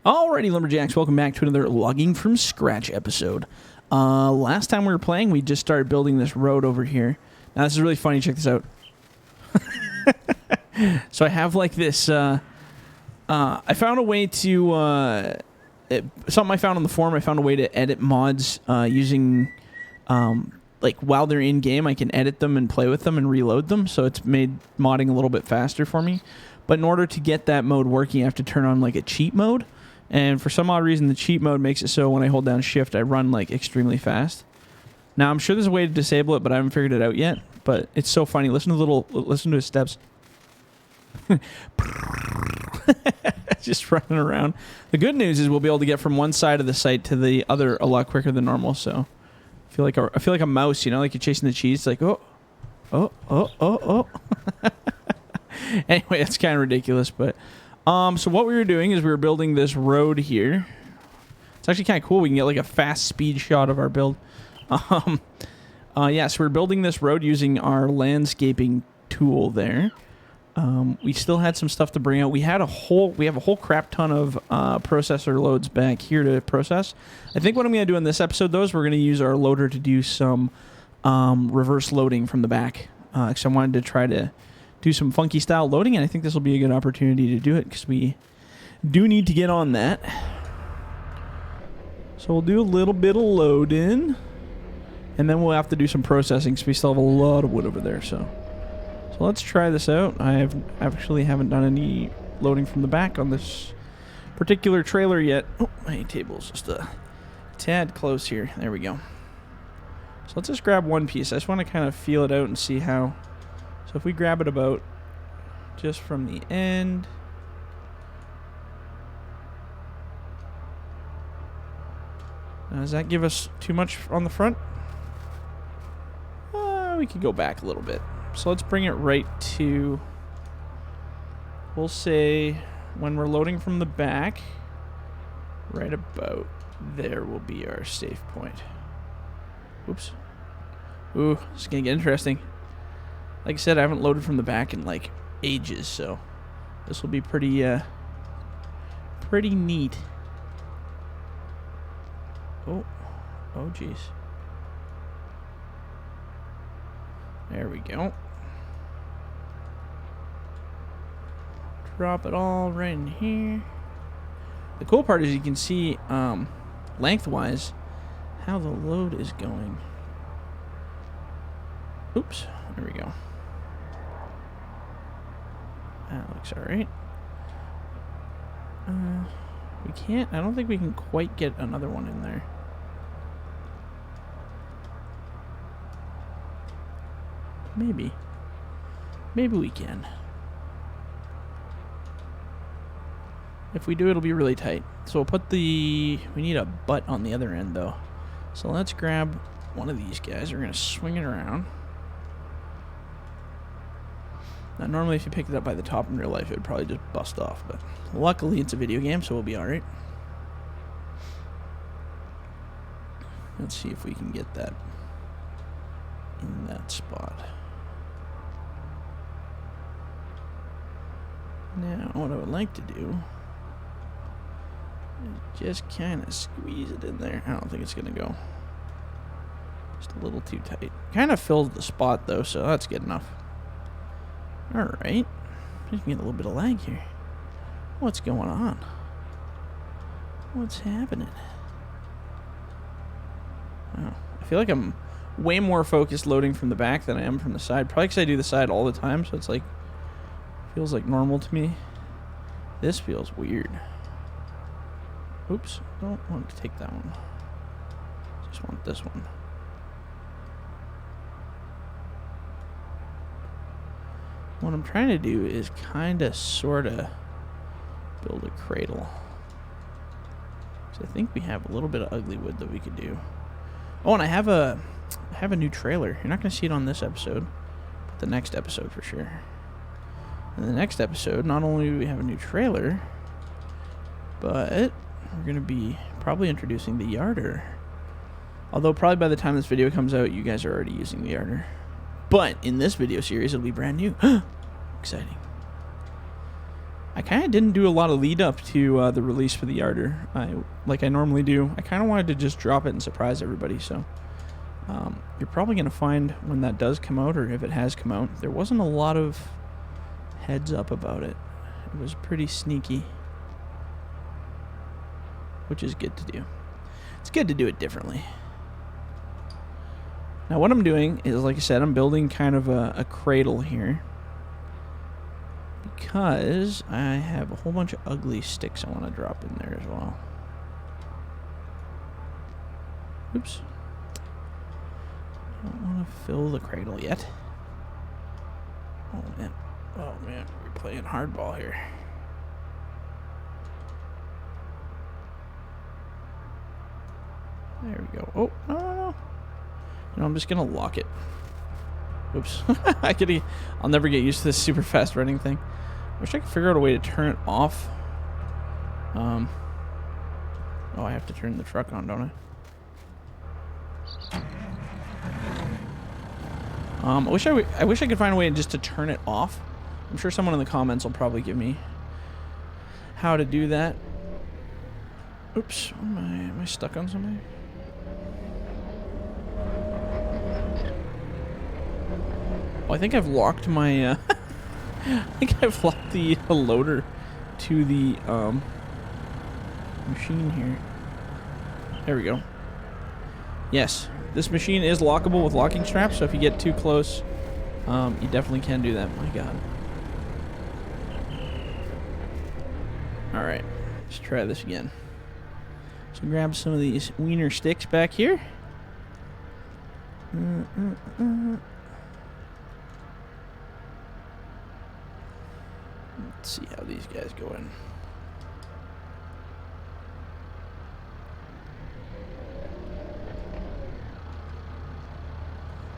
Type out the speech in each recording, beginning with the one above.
Alrighty, Lumberjacks, welcome back to another Logging from Scratch episode. Last time we were playing, we just started building this road over here. Now, this is really funny. Check this out. So I have like this, I found a way to, something I found on the forum, I found a way to edit mods using, like while they're in game, I can edit them and play with them and reload them. So it's made modding a little bit faster for me. But in order to get that mode working, I have to turn on like a cheat mode. And for some odd reason, the cheat mode makes it so when I hold down shift, I run like extremely fast. Now, I'm sure there's a way to disable it, but I haven't figured it out yet. But it's so funny. Listen to his steps. Just running around. The good news is we'll be able to get from one side of the site to the other a lot quicker than normal. So I feel like a mouse, you know, like you're chasing the cheese. It's like, oh. Anyway, that's kind of ridiculous, but so what we were doing is we were building this road here. It's actually kind of cool. We can get like a fast speed shot of our build. Yeah, so we're building this road using our landscaping tool there. We still had some stuff to bring out. We have a whole crap ton of processor loads back here to process. I think what I'm going to do in this episode, though, is we're going to use our loader to do some reverse loading from the back. Because I wanted to try to do some funky style loading, and I think this will be a good opportunity to do it because we do need to get on that. So we'll do a little bit of loading, and then we'll have to do some processing because we still have a lot of wood over there. So let's try this out. I actually haven't done any loading from the back on this particular trailer yet. Oh, my table's just a tad close here. There we go. So let's just grab one piece. I just want to kind of feel it out and see how. So if we grab it about just from the end. Does that give us too much on the front? We could go back a little bit. So let's bring it right to, we'll say when we're loading from the back, right about there will be our safe point. Oops. Ooh, this is going to get interesting. Like I said, I haven't loaded from the back in like ages, so this will be pretty neat. Oh geez. There we go. Drop it all right in here. The cool part is you can see lengthwise how the load is going. Oops, there we go. That looks alright. We can't, I don't think we can quite get another one in there. Maybe. Maybe we can. If we do, it'll be really tight. So we'll put we need a butt on the other end though. So let's grab one of these guys. We're going to swing it around. Now, normally if you picked it up by the top in real life, it would probably just bust off, but luckily it's a video game, so we'll be alright. Let's see if we can get that in that spot. Now, what I would like to do is just kind of squeeze it in there. I don't think it's going to go. Just a little too tight. Kind of fills the spot, though, so that's good enough. Alright. Just getting a little bit of lag here. What's going on? What's happening? Oh, I feel like I'm way more focused loading from the back than I am from the side. Probably because I do the side all the time, so it's like feels like normal to me. This feels weird. Oops, don't want to take that one. Just want this one. What I'm trying to do is kind of, sort of build a cradle. So I think we have a little bit of ugly wood that we could do. Oh, and I have a new trailer. You're not going to see it on this episode, but the next episode for sure. In the next episode, not only do we have a new trailer, but we're going to be probably introducing the yarder. Although probably by the time this video comes out, you guys are already using the yarder. But in this video series, it'll be brand new. Exciting. I kind of didn't do a lot of lead up to the release for the yarder, like I normally do. I kind of wanted to just drop it and surprise everybody, so you're probably going to find when that does come out, or if it has come out, there wasn't a lot of heads up about it. It was pretty sneaky, which is good to do. It's good to do it differently. Now what I'm doing is, like I said, I'm building kind of a cradle here, because I have a whole bunch of ugly sticks I want to drop in there as well. Oops. I don't want to fill the cradle yet. Oh man, we're playing hardball here. There we go. Oh, no. You know, I'm just going to lock it. Oops. I'll never get used to this super fast running thing. Wish I could figure out a way to turn it off. Oh, I have to turn the truck on, don't I? I wish I could find a way just to turn it off. I'm sure someone in the comments will probably give me how to do that. Oops. Am I stuck on something? Oh, I think I've locked my, I think I've locked the loader to the, machine here. There we go. Yes, this machine is lockable with locking straps, so if you get too close, you definitely can do that. My God. Alright, let's try this again. So grab some of these wiener sticks back here. Let's see how these guys go in.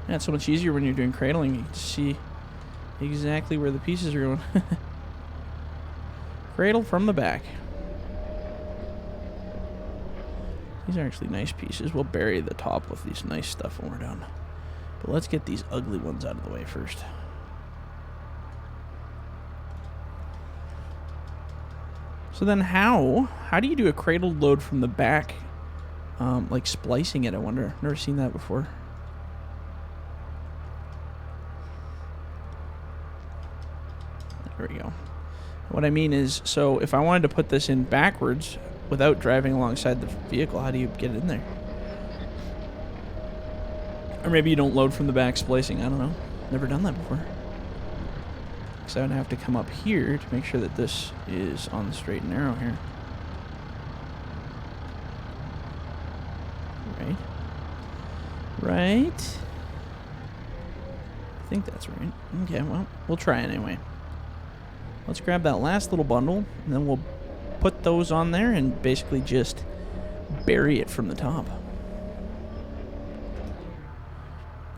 Yeah, it's so much easier when you're doing cradling. You can see exactly where the pieces are going. Cradle from the back. These are actually nice pieces. We'll bury the top with these nice stuff when we're done. But let's get these ugly ones out of the way first. So then how do you do a cradle load from the back? Like splicing it, I wonder. Never seen that before. There we go. What I mean is, so if I wanted to put this in backwards without driving alongside the vehicle, how do you get it in there? Or maybe you don't load from the back splicing, I don't know. Never done that before. So I would have to come up here to make sure that this is on the straight and narrow here. Right. I think that's right. Okay, well, we'll try it anyway. Let's grab that last little bundle, and then we'll put those on there and basically just bury it from the top.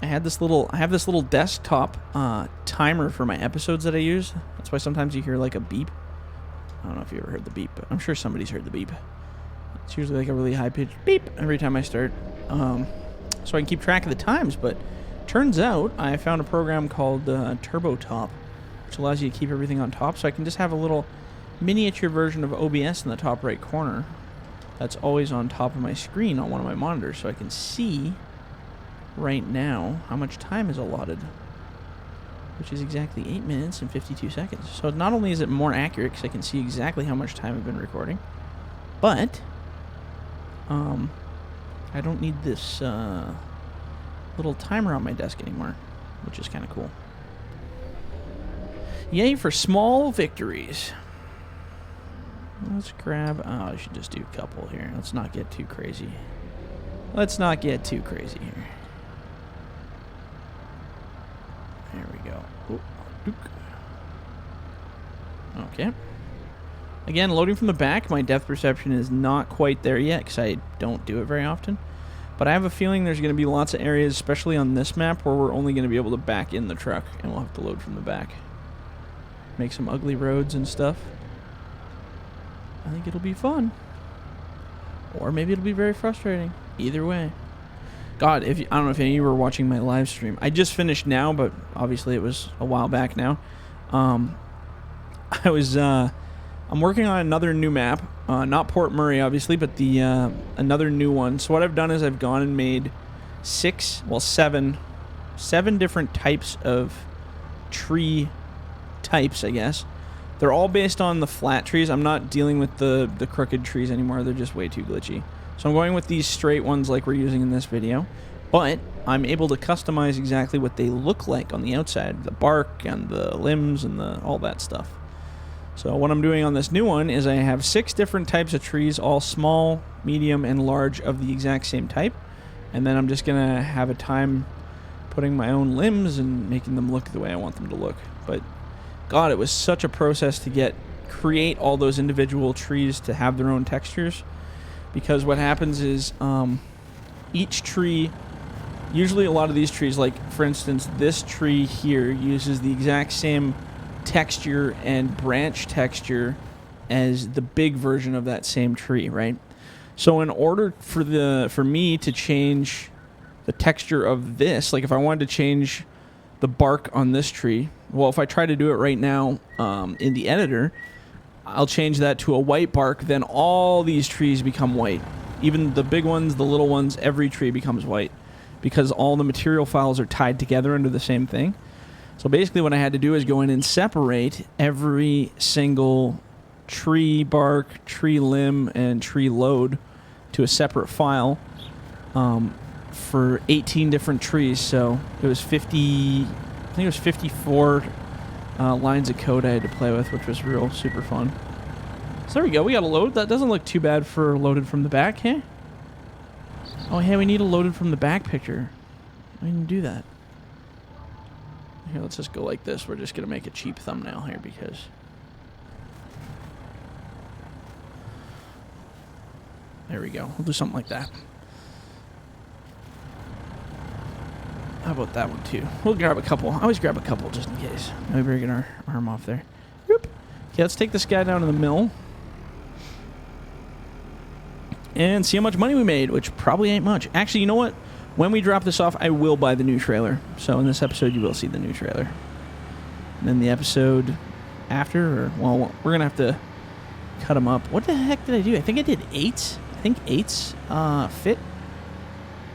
I have this little desktop timer for my episodes that I use. That's why sometimes you hear like a beep. I don't know if you ever heard the beep, but I'm sure somebody's heard the beep. It's usually like a really high-pitched beep every time I start. So I can keep track of the times, but turns out I found a program called TurboTop, which allows you to keep everything on top. So I can just have a little miniature version of OBS in the top right corner that's always on top of my screen on one of my monitors, so I can see right now how much time is allotted, which is exactly 8 minutes and 52 seconds. So not only is it more accurate because I can see exactly how much time I've been recording, but I don't need this little timer on my desk anymore, which is kind of cool. Yay for small victories. Let's grab... Oh, I should just do a couple here. Let's not get too crazy. Let's not get too crazy here. There we go. Oh, okay. Again, loading from the back, my depth perception is not quite there yet because I don't do it very often. But I have a feeling there's going to be lots of areas, especially on this map, where we're only going to be able to back in the truck and we'll have to load from the back. Make some ugly roads and stuff. I think it'll be fun. Or maybe it'll be very frustrating. Either way. God, I don't know if any of you were watching my live stream. I just finished now, but obviously it was a while back now. I was I'm working on another new map. Not Port Murray, obviously, but the another new one. So what I've done is I've gone and made seven different types of tree types, I guess. They're all based on the flat trees. I'm not dealing with the crooked trees anymore. They're just way too glitchy. So I'm going with these straight ones like we're using in this video. But I'm able to customize exactly what they look like on the outside. The bark and the limbs and all that stuff. So what I'm doing on this new one is I have 6 different types of trees, all small, medium, and large of the exact same type. And then I'm just going to have a time putting my own limbs and making them look the way I want them to look. But God, it was such a process to create all those individual trees to have their own textures. Because what happens is each tree, usually a lot of these trees, like for instance this tree here, uses the exact same texture and branch texture as the big version of that same tree, right? So in order for me to change the texture of this, like if I wanted to change the bark on this tree, well, if I try to do it right now in the editor, I'll change that to a white bark, then all these trees become white. Even the big ones, the little ones, every tree becomes white because all the material files are tied together under the same thing. So basically what I had to do is go in and separate every single tree bark, tree limb, and tree load to a separate file for 18 different trees. So it was 50, I think it was 54 lines of code I had to play with, which was real super fun. So there we go. We got a load. That doesn't look too bad for loaded from the back, hey? Oh, hey, we need a loaded from the back picture. I didn't do that. Here, let's just go like this. We're just going to make a cheap thumbnail here because... There we go. We'll do something like that. How about that one, too? We'll grab a couple. I always grab a couple just in case. Maybe we're getting our arm off there. Whoop. Okay, let's take this guy down to the mill. And see how much money we made, which probably ain't much. Actually, you know what? When we drop this off, I will buy the new trailer. So in this episode, you will see the new trailer. And then the episode after, or, well, we're going to have to cut them up. What the heck did I do? I think I did 8. I think 8s fit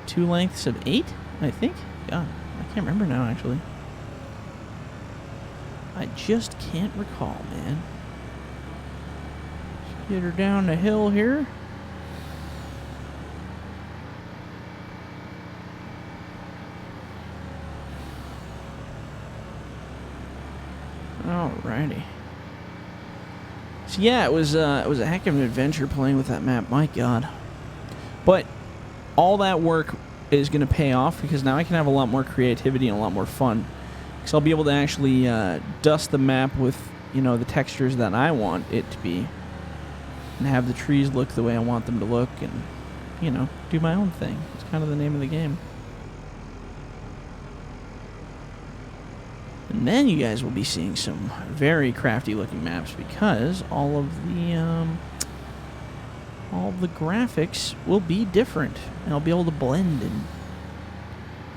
2 lengths of 8, I think. God, I can't remember now, actually. I just can't recall, man. Let's get her down the hill here. Alrighty. So yeah, it was a heck of an adventure playing with that map. My God. But all that work is going to pay off because now I can have a lot more creativity and a lot more fun. Because I'll be able to actually dust the map with, you know, the textures that I want it to be, and have the trees look the way I want them to look, and, you know, do my own thing. It's kind of the name of the game. And then you guys will be seeing some very crafty looking maps because all of the graphics will be different, and I'll be able to blend and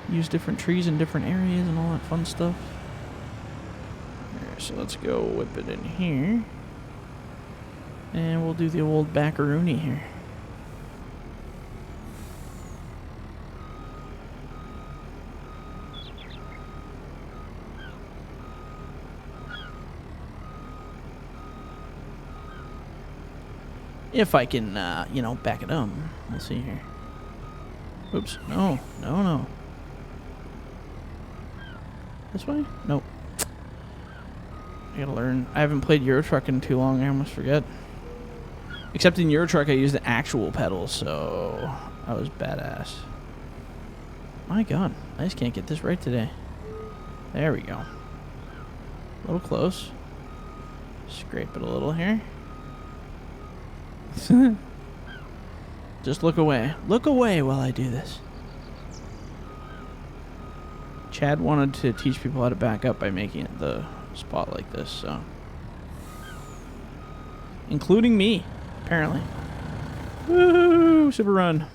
use different trees in different areas and all that fun stuff. Alright, so let's go whip it in here, and we'll do the old backaroony here. If I can, you know, back it up. We'll see here. Oops. No. This way? Nope. I gotta learn. I haven't played Euro Truck in too long. I almost forget. Except in Euro Truck, I used the actual pedals, so I was badass. My God. I just can't get this right today. There we go. A little close. Scrape it a little here. Just look away. Look away while I do this. Chad wanted to teach people how to back up by making it the spot like this, so. Including me, apparently. Woo! Super run.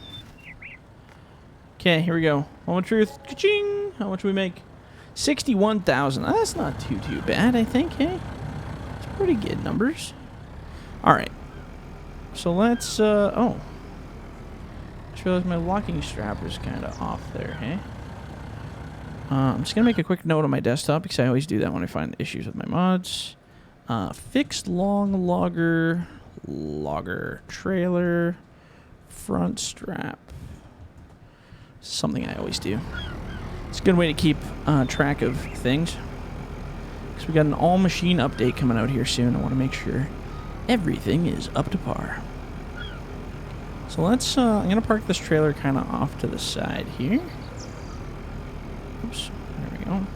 Okay, here we go. Moment of truth. Ka-ching! How much do we make? 61,000. That's not too bad, I think, hey? It's pretty good numbers. All right. So let's, oh. I just realized my locking strap is kind of off there, hey? I'm just going to make a quick note on my desktop because I always do that when I find issues with my mods. Fixed long logger trailer front strap. Something I always do. It's a good way to keep track of things. Because we got an all machine update coming out here soon. I want to make sure everything is up to par. So let's, I'm going to park this trailer kind of off to the side here. Oops, there we go.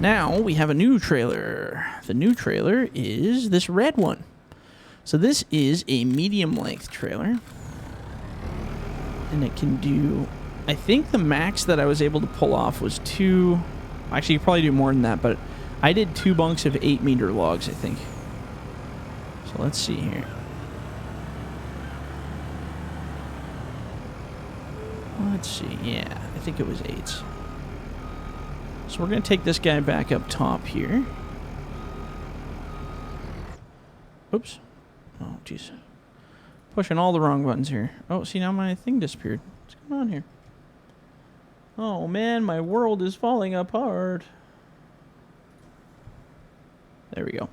Now we have a new trailer. The new trailer is this red one. So this is a medium length trailer. And it can do, I think the max that I was able to pull off was 2, actually you probably do more than that, but I did 2 bunks of 8-meter logs, I think. So let's see here. Let's see, yeah, I think it was 8s. So we're going to take this guy back up top here. Oops. Oh, jeez. Pushing all the wrong buttons here. Oh, see, now my thing disappeared. What's going on here? Oh, man, my world is falling apart. There we go.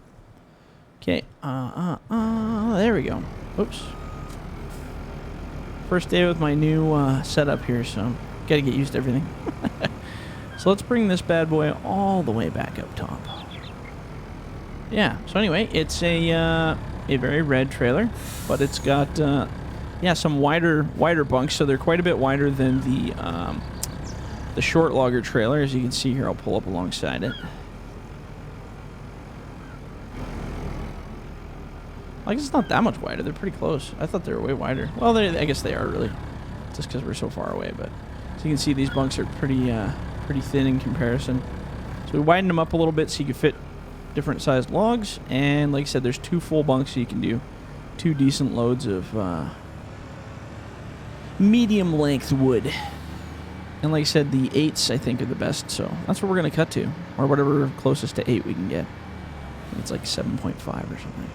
Okay. There we go. Oops. First day with my new setup here, so got to get used to everything. So let's bring this bad boy all the way back up top. Yeah, so anyway, it's a very red trailer, but it's got, yeah, some wider bunks, so they're quite a bit wider than the short logger trailer. As you can see here, I'll pull up alongside it. I guess it's not that much wider. They're pretty close. I thought they were way wider. Well, I guess they are, really, just because we're so far away. But so you can see these bunks are pretty thin in comparison. So we widened them up a little bit so you can fit different sized logs. And like I said, there's 2 full bunks, so you can do 2 decent loads of medium length wood. And like I said, the 8s I think are the best. So that's what we're going to cut to, or whatever closest to 8 we can get. It's like 7.5 or something.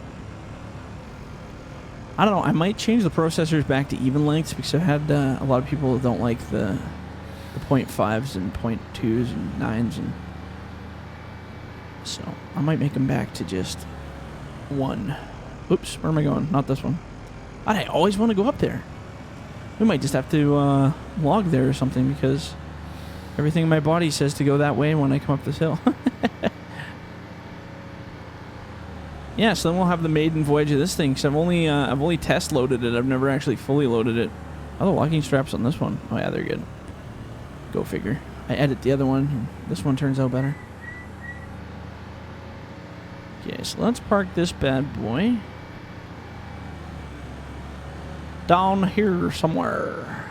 I don't know. I might change the processors back to even lengths because I've had a lot of people that don't like the 0.5s and 0.2s and 9s, and so I might make them back to just 1. Oops, where am I going? Not this one. I always want to go up there. We might just have to log there or something because everything in my body says to go that way when I come up this hill. Yeah, so then we'll have the maiden voyage of this thing, because I've only test loaded it. I've never actually fully loaded it. Oh, the locking straps on this one. Oh yeah, they're good. Go figure. I edit the other one, and this one turns out better. Okay, so let's park this bad boy down here somewhere.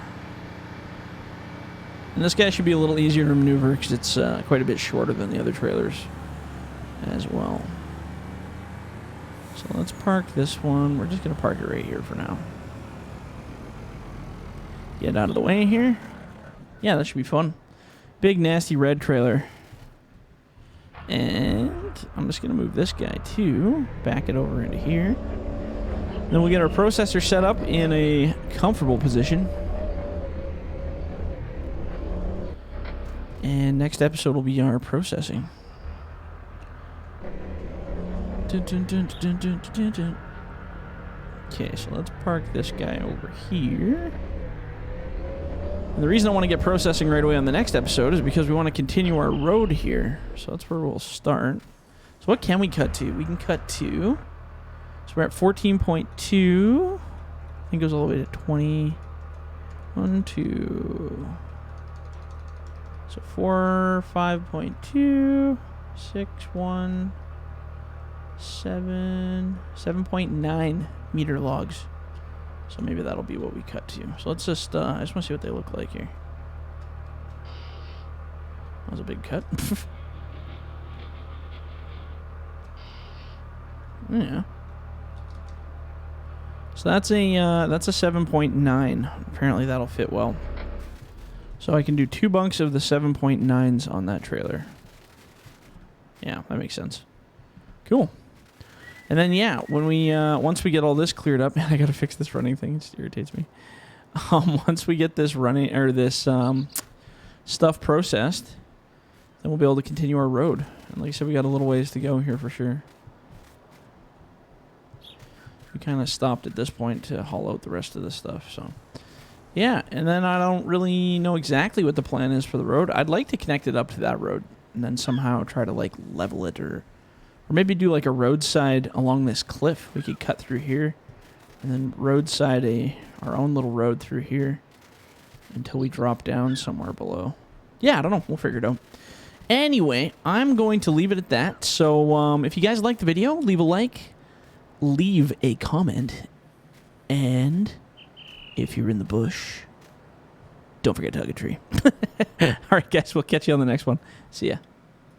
And this guy should be a little easier to maneuver because it's quite a bit shorter than the other trailers as well. So let's park this one. We're just going to park it right here for now. Get out of the way here. Yeah, that should be fun. Big, nasty red trailer. And I'm just going to move this guy too. Back it over into here. Then we'll get our processor set up in a comfortable position. And next episode will be our processing. Okay, so let's park this guy over here. And the reason I want to get processing right away on the next episode is because we want to continue our road here. So that's where we'll start. So what can we cut to? We can cut to... So we're at 14.2. I think it goes all the way to 21, 2. So 4, 5.2, 6, 1... 7.9 meter logs. So maybe that'll be what we cut to. So let's just, I just want to see what they look like here. That was a big cut. Yeah. So that's a 7.9. Apparently that'll fit well. So I can do 2 bunks of the 7.9s on that trailer. Yeah, that makes sense. Cool. And then, yeah, when we once we get all this cleared up, man, I gotta fix this running thing. It just irritates me. Once we get this running or this stuff processed, then we'll be able to continue our road. And like I said, we got a little ways to go here for sure. We kind of stopped at this point to haul out the rest of this stuff. So, yeah, and then I don't really know exactly what the plan is for the road. I'd like to connect it up to that road and then somehow try to like level it or maybe do like a roadside along this cliff. We could cut through here and then roadside our own little road through here until we drop down somewhere below. Yeah, I don't know. We'll figure it out. Anyway, I'm going to leave it at that. So if you guys liked the video, leave a like, leave a comment, and if you're in the bush, don't forget to hug a tree. All right, guys, we'll catch you on the next one. See ya.